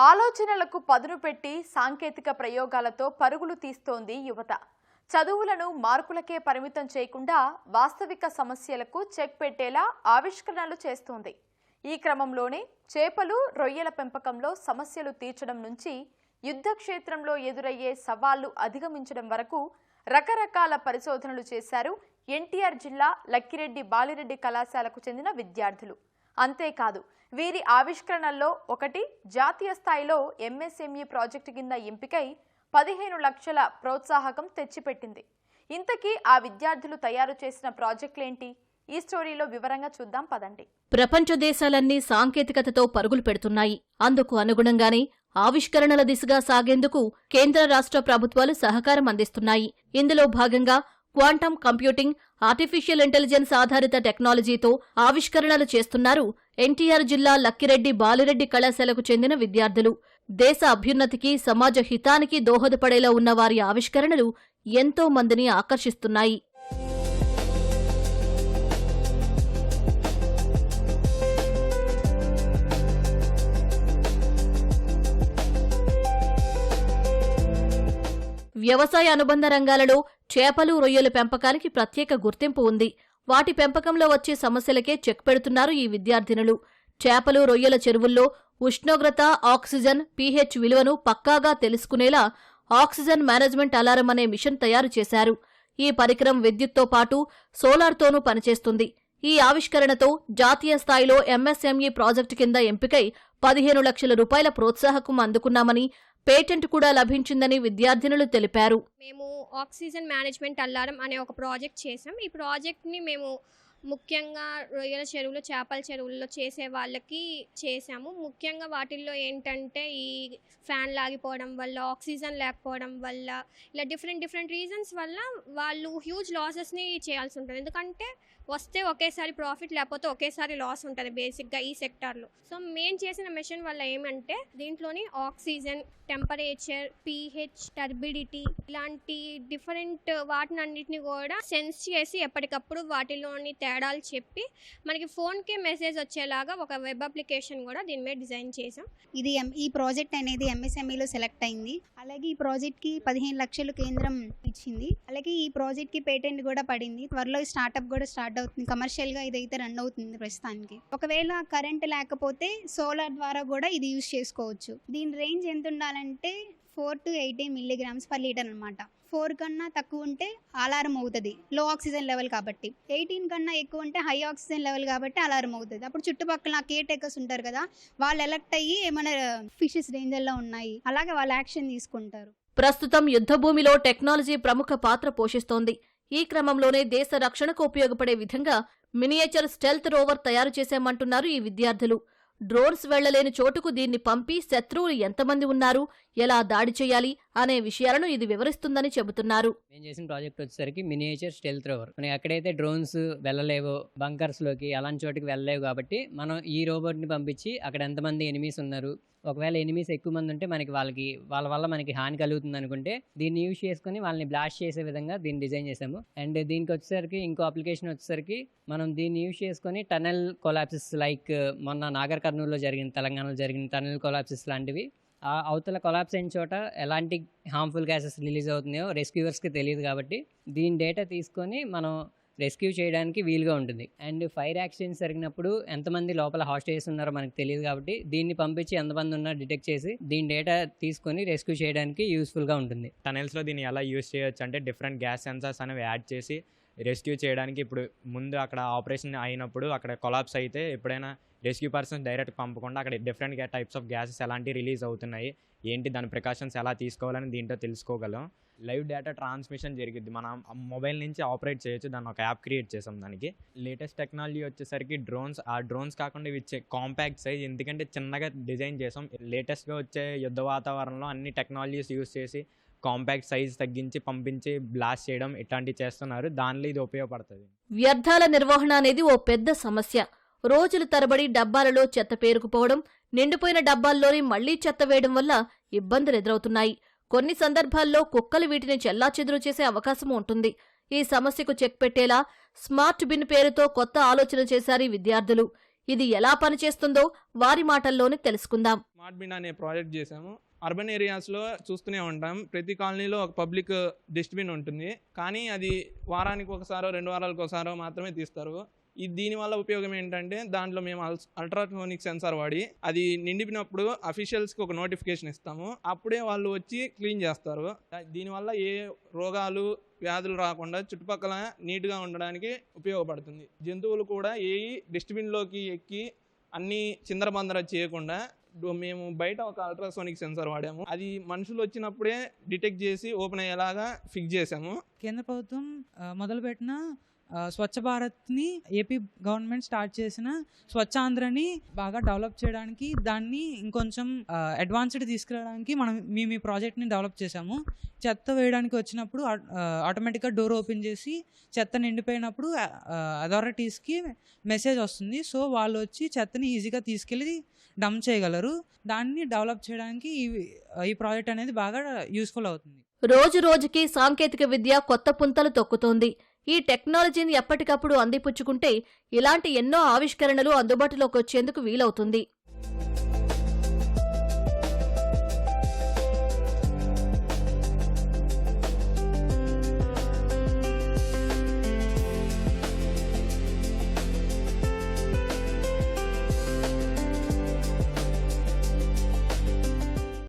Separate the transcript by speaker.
Speaker 1: ఆలోచనలకు పదును పెట్టి సాంకేతిక ప్రయోగాలతో పరుగులు తీస్తోంది యువత. చదువులను మార్కులకే పరిమితం చేయకుండా వాస్తవిక సమస్యలకు చెక్ పెట్టేలా ఆవిష్కరణలు చేస్తోంది. ఈ క్రమంలోనే చేపలు, రొయ్యల పెంపకంలో సమస్యలు తీర్చడం నుంచి యుద్ధ క్షేత్రంలో ఎదురయ్యే సవాళ్లు అధిగమించడం వరకు రకరకాల పరిశోధనలు చేశారు ఎన్టీఆర్ జిల్లా లక్కిరెడ్డి బాలిరెడ్డి కళాశాలకు చెందిన విద్యార్థులు. అంతేకాదు, వీరి ఆవిష్కరణల్లో ఒకటి జాతీయ స్థాయిలో ఎంఎస్ఎంఈ ప్రాజెక్టు కింద ఎంపికై 15 లక్షల ప్రోత్సాహకం తెచ్చిపెట్టింది. ఇంతకీ ఆ విద్యార్థులు తయారు చేసిన ప్రాజెక్టులేంటి? ఈ స్టోరీలో వివరంగా చూద్దాం పదండి.
Speaker 2: ప్రపంచ దేశాలన్నీ సాంకేతికతతో పరుగులు పెడుతున్నాయి. అందుకు అనుగుణంగానే ఆవిష్కరణల దిశగా సాగేందుకు కేంద్ర రాష్ట్ర ప్రభుత్వాలు సహకారం అందిస్తున్నాయి. ఇందులో భాగంగా క్వాంటమ్ కంప్యూటింగ్, ఆర్టిఫిషియల్ ఇంటెలిజెన్స్ ఆధారిత టెక్నాలజీతో ఆవిష్కరణలు చేస్తున్నారు ఎన్టీఆర్ జిల్లా లక్కిరెడ్డి బాలిరెడ్డి కళాశాలకు చెందిన విద్యార్థులు. దేశ అభ్యున్నతికి, సమాజ హితానికి దోహదపడేలా ఉన్న వారి ఆవిష్కరణలు ఎంతో మందిని ఆకర్షిస్తున్నాయి. వ్యవసాయ అనుబంధ రంగాలలో చేపలు, రొయ్యల పెంపకానికి ప్రత్యేక గుర్తింపు ఉంది. వాటి పెంపకంలో వచ్చే సమస్యలకే చెక్ పెడుతున్నారు ఈ విద్యార్థినులు. చేపలు, రొయ్యల చెరువుల్లో ఉష్ణోగ్రత, ఆక్సిజన్, పీహెచ్ విలువను పక్కాగా తెలుసుకునేలా ఆక్సిజన్ మేనేజ్మెంట్ అలారం అనే మిషన్ తయారు చేశారు. ఈ పరికరం విద్యుత్తో పాటు సోలార్తోనూ పనిచేస్తుంది. ఈ ఆవిష్కరణతో జాతీయ స్థాయిలో ఎంఎస్ఎంఈ ప్రాజెక్టు కింద ఎంపికై 15 లక్షల రూపాయల ప్రోత్సాహకం అందుకున్నామని, పేటెంట్ కూడా లభించిందని విద్యార్థినులు తెలిపారు.
Speaker 3: మేము ఆక్సిజన్ మేనేజ్మెంట్ అలారం అనే ఒక ప్రాజెక్ట్ చేసాం. ఈ ప్రాజెక్ట్ని మేము ముఖ్యంగా రొయ్యల చెరువులు, చేపల చెరువుల్లో చేసే వాళ్ళకి చేసాము. ముఖ్యంగా వాటిల్లో ఏంటంటే ఈ ఫ్యాన్ లాగిపోవడం వల్ల, ఆక్సిజన్ లేకపోవడం వల్ల, ఇలా డిఫరెంట్ రీజన్స్ వల్ల వాళ్ళు హ్యూజ్ లాసెస్ని చేయాల్సి ఉంటుంది. ఎందుకంటే వస్తే ఒకేసారి ప్రాఫిట్, లేకపోతే ఒకేసారి లాస్ ఉంటుంది బేసిక్గా ఈ సెక్టార్లో. సో మేము చేసిన మెషిన్ వల్ల ఏమంటే దీంట్లోని ఆక్సిజన్, టెంపరేచర్, పీహెచ్, టర్బిడిటీ ఇలాంటి డిఫరెంట్ వాటినన్నిటిని కూడా సెన్స్ చేసి ఎప్పటికప్పుడు వాటిలోని తేడాలు చెప్పి మనకి ఫోన్కే మెసేజ్ వచ్చేలాగా ఒక వెబ్ అప్లికేషన్ కూడా దీని మీద డిజైన్ చేసాం.
Speaker 4: ఈ ప్రాజెక్ట్ అనేది ఎంఎస్ఎంఈలో సెలెక్ట్ అయింది. అలాగే ఈ ప్రాజెక్ట్కి 15 లక్షలు కేంద్రం ఇచ్చింది. అలాగే ఈ ప్రాజెక్ట్కి పేటెంట్ కూడా పడింది. త్వరలో స్టార్ట్అప్ కూడా స్టార్ట్ అవుతుంది. కమర్షియల్గా ఇదైతే రన్ అవుతుంది ప్రస్తుతానికి. ఒకవేళ కరెంట్ లేకపోతే సోలార్ ద్వారా కూడా ఇది యూజ్ చేసుకోవచ్చు. దీని రేంజ్ ఎంత ఉండాలంటే 4 to 18 మిల్లీగ్రామ్స్ పర్ లీటర్ అనమాట. 4 కన్నా తక్కువ ఉంటే అలారం అవుతుంది, లో ఆక్సిజన్ లెవెల్ కాబట్టి. 18 కన్నా ఎక్కువ ఉంటే హై ఆక్సిజన్ లెవెల్ కాబట్టి అలారం అవుతుంది. అప్పుడు చుట్టుపక్కల కేర్ టేకర్స్ ఉంటారు కదా, వాళ్ళు ఎలక్ట్ అయ్యి ఏమైనా ఫిషెస్ డేంజర్లో ఉన్నాయి అలాగే వాళ్ళు యాక్షన్ తీసుకుంటారు.
Speaker 2: ప్రస్తుతం యుద్ధభూమిలో టెక్నాలజీ ప్రముఖ పాత్ర పోషిస్తోంది. ఈ క్రమంలోనే దేశ రక్షణకు ఉపయోగపడే విధంగా మినియేచర్ స్టెల్త్ రోవర్ తయారు చేశామంటున్నారు ఈ విద్యార్థులు. డ్రోన్స్ వెళ్లలేని చోటుకు దీన్ని పంపి శత్రువులు ఎంతమంది ఉన్నారు, ఎలా దాడి చేయాలి అనే విషయాలను ఇది వివరిస్తుందని చెబుతున్నారు.
Speaker 5: మేము చేసిన ప్రాజెక్ట్ వచ్చేసరికి మినియేచర్ స్టెల్త్ రోవర్. మనకి ఎక్కడైతే డ్రోన్స్ వెళ్ళలేవో, బంకర్స్ లోకి అలాంటి చోటుకి వెళ్ళలేవు కాబట్టి మనం ఈ రోబోట్ ని పంపించి అక్కడ ఎంతమంది ఎనిమీస్ ఉన్నారు, ఒకవేళ ఎనిమీస్ ఎక్కువ మంది ఉంటే వాళ్ళ వల్ల మనకి హాని కలుగుతుంది అనుకుంటే దీన్ని యూజ్ చేసుకుని వాళ్ళని బ్లాస్ట్ చేసే విధంగా దీన్ని డిజైన్ చేసాము. అండ్ దీనికి వచ్చేసరికి ఇంకో అప్లికేషన్ వచ్చేసరికి మనం దీన్ని యూజ్ చేసుకుని టనల్ కొలాప్సిస్, లైక్ మొన్న నాగర్ కర్నూలులో జరిగిన, తెలంగాణలో జరిగిన టనల్ కొలాప్సిస్ లాంటివి, ఆ అవతల కొలాప్స్ అయిన చోట ఎలాంటి హార్మ్ఫుల్ గ్యాసెస్ రిలీజ్ అవుతున్నాయో రెస్క్యూవర్స్కి తెలియదు కాబట్టి దీని డేటా తీసుకొని మనం రెస్క్యూ చేయడానికి వీలుగా ఉంటుంది. అండ్ ఫైర్ యాక్సిడెంట్స్ జరిగినప్పుడు ఎంతమంది లోపల హాస్టేజెస్ ఉన్నారో మనకు తెలియదు కాబట్టి దీన్ని పంపించి ఎంతమంది ఉన్నారో డిటెక్ట్ చేసి దీని డేటా తీసుకొని రెస్క్యూ చేయడానికి యూస్ఫుల్గా ఉంటుంది.
Speaker 6: టనెల్స్లో దీన్ని ఎలా యూస్ చేయొచ్చు అంటే డిఫరెంట్ గ్యాస్ సెన్సార్స్ అనేవి యాడ్ చేసి రెస్క్యూ చేయడానికి. ఇప్పుడు ముందు అక్కడ ఆపరేషన్ అయినప్పుడు అక్కడ కొలాప్స్ అయితే ఎప్పుడైనా రెస్క్యూ పర్సన్స్ డైరెక్ట్ పంపకుండా అక్కడ డిఫరెంట్ టైప్స్ ఆఫ్ గ్యాసెస్ ఎలాంటివి రిలీజ్ అవుతున్నాయి, ఏంటి దాని ప్రికాషన్స్ ఎలా తీసుకోవాలని దీంట్లో తెలుసుకోగలం. లైవ్ డేటా ట్రాన్స్మిషన్ జరిగిద్ది, మనం మొబైల్ నుంచి ఆపరేట్ చేయొచ్చు. దాన్ని ఒక యాప్ క్రియేట్ చేసాం. దానికి లేటెస్ట్ టెక్నాలజీ వచ్చేసరికి డ్రోన్స్. ఆ డ్రోన్స్ కాకుండా ఇవి కాంపాక్ట్ సైజ్, ఎందుకంటే చిన్నగా డిజైన్ చేసాం. లేటెస్ట్గా వచ్చే యుద్ధ వాతావరణంలో అన్ని టెక్నాలజీస్ యూస్ చేసి కాంపాక్ట్ సైజ్ తగ్గించి పంపించి బ్లాస్ట్ చేయడం ఇట్లాంటివి చేస్తున్నారు. దానిలో ఇది ఉపయోగపడుతుంది.
Speaker 2: వ్యర్థాల నిర్వహణ అనేది ఓ పెద్ద సమస్య. రోజుల తరబడి డబ్బాలలో చెత్త పేరుకుపోవడం, నిండిపోయిన డబ్బాల్లోని మళ్లీ చెత్త వేయడం వల్ల ఇబ్బందులు ఎదురవుతున్నాయి. కొన్ని సందర్భాల్లో కుక్కలు వీటిని చెల్లాచెదురు చేసే అవకాశం ఉంటుంది. ఈ సమస్యకు చెక్ పెట్టేలా స్మార్ట్ బిన్ పేరుతో కొత్త ఆలోచన చేశారు విద్యార్థులు. ఇది ఎలా పనిచేస్తుందో వారి మాటల్లోనే తెలుసుకుందాం.
Speaker 7: స్మార్ట్ బిన్ అనే ప్రాజెక్ట్ చేసాము. అర్బన్ ఏరియాస్లో చూస్తూనే ఉంటాం, ప్రతి కాలనీలో ఒక పబ్లిక్ డస్ట్బిన్ ఉంటుంది, కానీ అది వారానికి ఒకసారో 2 వారాలకు ఒకసారో మాత్రమే తీస్తారు. దీనివల్ల ఉపయోగం ఏంటంటే దాంట్లో మేము అల్ట్రాసోనిక్ సెన్సార్ వాడి అది నిండిపినప్పుడు అఫీషియల్స్కి ఒక నోటిఫికేషన్ ఇస్తాము, అప్పుడే వాళ్ళు వచ్చి క్లీన్ చేస్తారు. దీనివల్ల ఏ రోగాలు వ్యాధులు రాకుండా చుట్టుపక్కల నీట్గా ఉండడానికి ఉపయోగపడుతుంది. జంతువులు కూడా ఏ డస్ట్బిన్లోకి ఎక్కి అన్నీ చిందరబందర చేయకుండా మేము బయట ఒక అల్ట్రాసోనిక్ సెన్సార్ వాడాము. అది మనుషులు వచ్చినప్పుడే డిటెక్ట్ చేసి ఓపెన్ అయ్యేలాగా ఫిక్స్ చేసాము.
Speaker 8: కేంద్ర ప్రభుత్వం మొదలుపెట్టిన స్వచ్ఛ భారత్ని ఏపీ గవర్నమెంట్ స్టార్ట్ చేసిన స్వచ్ఛాంధ్రని బాగా డెవలప్ చేయడానికి, దాన్ని ఇంకొంచెం అడ్వాన్స్డ్ తీసుకురావడానికి మేము ఈ ప్రాజెక్ట్ని డెవలప్ చేసాము. చెత్త వేయడానికి వచ్చినప్పుడు ఆటోమేటిక్గా డోర్ ఓపెన్ చేసి చెత్త నిండిపోయినప్పుడు అథారిటీస్కి మెసేజ్ వస్తుంది. సో వాళ్ళు వచ్చి చెత్తని ఈజీగా తీసుకెళ్ళి డంప్ చేయగలరు. దాన్ని డెవలప్ చేయడానికి ఈ ప్రాజెక్ట్ అనేది బాగా యూస్ఫుల్ అవుతుంది.
Speaker 2: రోజు రోజుకి సాంకేతిక విద్య కొత్త పుంతలు తొక్కుతోంది. ఈ టెక్నాలజీని ఎప్పటికప్పుడు అందిపుచ్చుకుంటే ఇలాంటి ఎన్నో ఆవిష్కరణలు అందుబాటులోకి వచ్చేందుకు వీలవుతుంది.